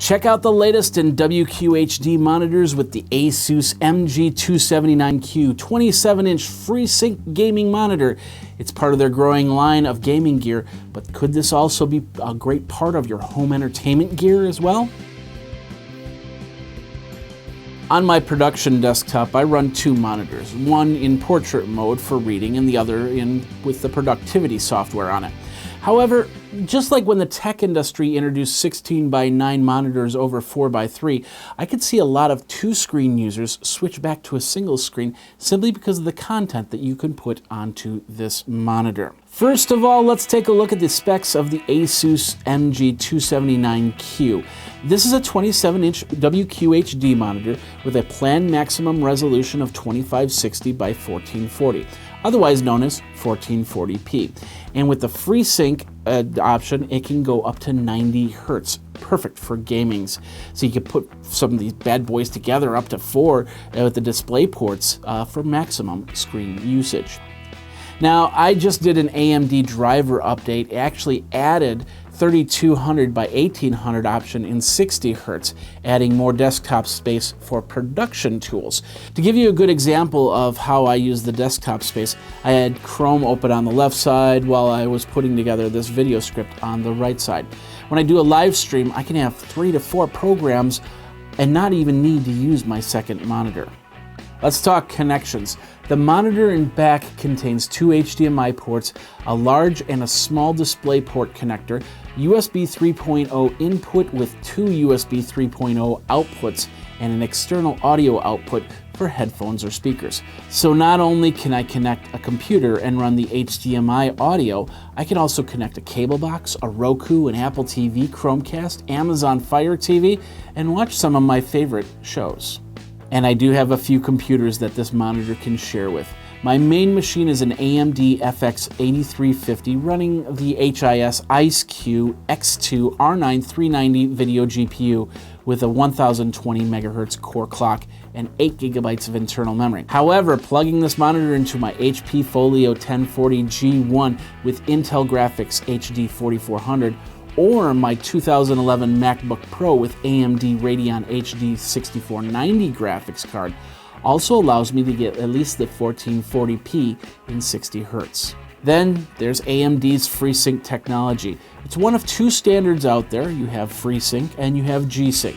Check out the latest in WQHD monitors with the ASUS MG279q 27-inch FreeSync gaming monitor. It's part of their growing line of gaming gear, but could this also be a great part of your home entertainment gear as well? On my production desktop, I run two monitors, one in portrait mode for reading and the other with the productivity software on it. However, just like when the tech industry introduced 16:9 monitors over 4:3, I could see a lot of two-screen users switch back to a single screen simply because of the content that you can put onto this monitor. First of all, let's take a look at the specs of the ASUS MG279q. This is a 27-inch WQHD monitor with a planned maximum resolution of 2560 by 1440. Otherwise known as 1440p. And with the FreeSync option, it can go up to 90 Hertz. Perfect for gamings. So you can put some of these bad boys together up to 4 with the display ports for maximum screen usage. Now, I just did an AMD driver update. It actually added 3200 by 1800 option in 60 Hertz, adding more desktop space for production tools. To give you a good example of how I use the desktop space, I had Chrome open on the left side while I was putting together this video script on the right side. When I do a live stream, I can have 3 to 4 programs and not even need to use my second monitor. Let's talk connections. The monitor in back contains 2 HDMI ports, a large and a small display port connector, USB 3.0 input with 2 USB 3.0 outputs, and an external audio output for headphones or speakers. So not only can I connect a computer and run the HDMI audio, I can also connect a cable box, a Roku, an Apple TV, Chromecast, Amazon Fire TV, and watch some of my favorite shows. And I do have a few computers that this monitor can share with. My main machine is an AMD FX 8350 running the HIS IceQ X2 R9 390 video GPU with a 1020 MHz core clock and 8 GB of internal memory. However, plugging this monitor into my HP Folio 1040 G1 with Intel Graphics HD 4400 or my 2011 MacBook Pro with AMD Radeon HD 6490 graphics card also allows me to get at least the 1440p in 60 Hertz. Then there's AMD's FreeSync technology. It's one of 2 standards out there. You have FreeSync and you have G-Sync.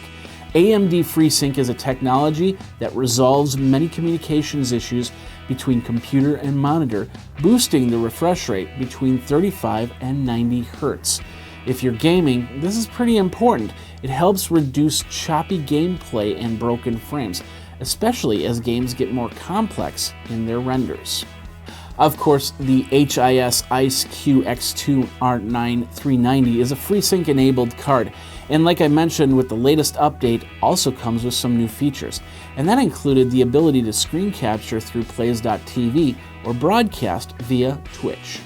AMD FreeSync is a technology that resolves many communications issues between computer and monitor, boosting the refresh rate between 35 and 90 Hertz. If you're gaming, this is pretty important. It helps reduce choppy gameplay and broken frames, especially as games get more complex in their renders. Of course, the HIS IceQ X2 R9 390 is a FreeSync enabled card, and like I mentioned with the latest update, also comes with some new features, and that included the ability to screen capture through Plays.tv or broadcast via Twitch.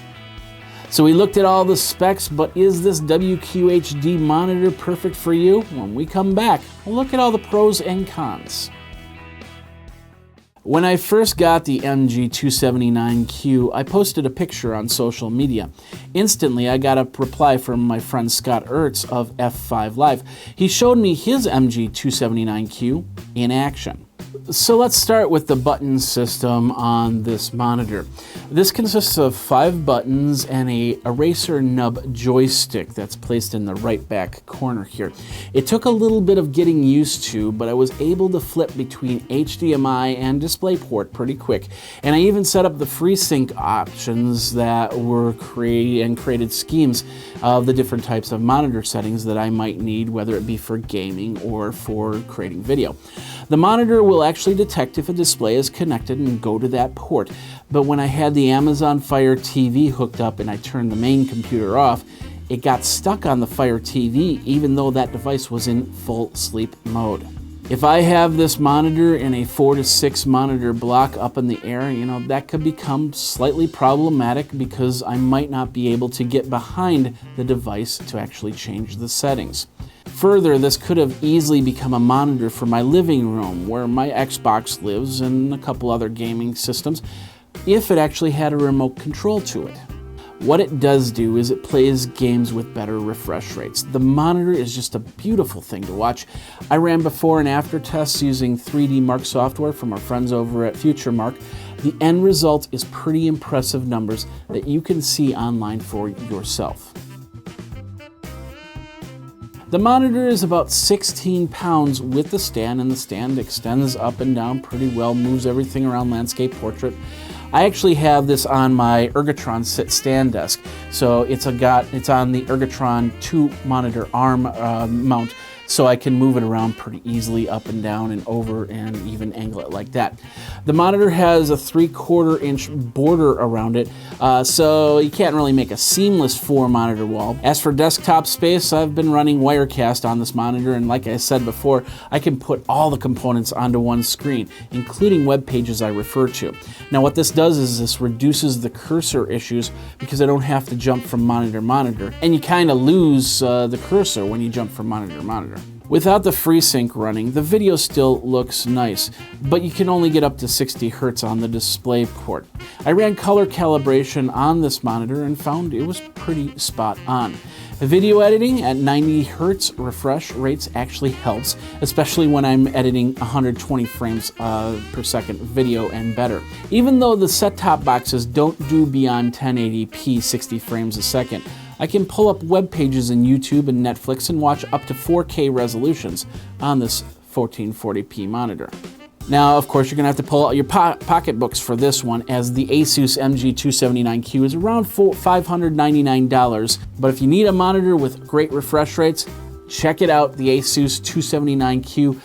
So we looked at all the specs, but is this WQHD monitor perfect for you? When we come back, we'll look at all the pros and cons. When I first got the MG279q, I posted a picture on social media. Instantly, I got a reply from my friend Scott Ertz of F5 Live. He showed me his MG279q in action. So let's start with the button system on this monitor. This consists of 5 buttons and a eraser nub joystick that's placed in the right back corner here. It took a little bit of getting used to, but I was able to flip between HDMI and DisplayPort pretty quick. And I even set up the FreeSync options that were created schemes of the different types of monitor settings that I might need, whether it be for gaming or for creating video. The monitor will actually detect if a display is connected and go to that port. But when I had the Amazon Fire TV hooked up and I turned the main computer off, it got stuck on the Fire TV even though that device was in full sleep mode. If I have this monitor in a 4 to 6 monitor block up in the air, that could become slightly problematic because I might not be able to get behind the device to actually change the settings. Further, this could have easily become a monitor for my living room where my Xbox lives and a couple other gaming systems if it actually had a remote control to it. What it does do is it plays games with better refresh rates. The monitor is just a beautiful thing to watch. I ran before and after tests using 3D Mark software from our friends over at FutureMark. The end result is pretty impressive numbers that you can see online for yourself. The monitor is about 16 pounds with the stand, and the stand extends up and down pretty well, moves everything around landscape, portrait. I actually have this on my Ergotron sit stand desk, so it's on the Ergotron 2 monitor arm mount, so I can move it around pretty easily up and down and over and even angle it like that. The monitor has a 3/4 inch border around it, so you can't really make a seamless 4 monitor wall. As for desktop space, I've been running Wirecast on this monitor, and like I said before, I can put all the components onto one screen, including web pages I refer to. Now what this does is this reduces the cursor issues because I don't have to jump from monitor to monitor, and you kind of lose the cursor when you jump from monitor to monitor. Without the FreeSync running, the video still looks nice, but you can only get up to 60 Hz on the display port. I ran color calibration on this monitor and found it was pretty spot on. Video editing at 90 Hz refresh rates actually helps, especially when I'm editing 120 frames per second video and better. Even though the set-top boxes don't do beyond 1080p 60 frames a second, I can pull up web pages in YouTube and Netflix and watch up to 4K resolutions on this 1440p monitor. Now, of course, you're going to have to pull out your pocketbooks for this one, as the ASUS MG279q is around $599. But if you need a monitor with great refresh rates, check it out, the ASUS 279q.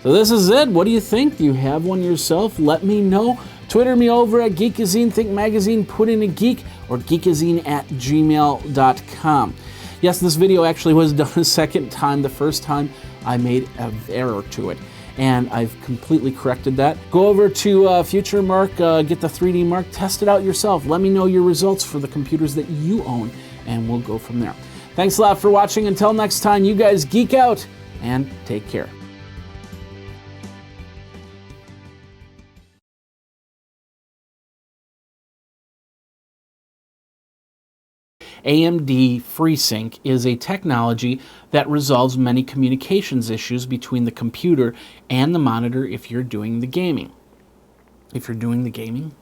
So this is it. What do you think? Do you have one yourself? Let me know. Twitter me over at Geekazine, Think Magazine, put in a geek, or geekazine@gmail.com. Yes, this video actually was done a second time. The first time I made an error to it, and I've completely corrected that. Go over to FutureMark, get the 3D Mark, test it out yourself. Let me know your results for the computers that you own, and we'll go from there. Thanks a lot for watching. Until next time, you guys geek out, and take care. AMD FreeSync is a technology that resolves many communications issues between the computer and the monitor if you're doing the gaming. If you're doing the gaming?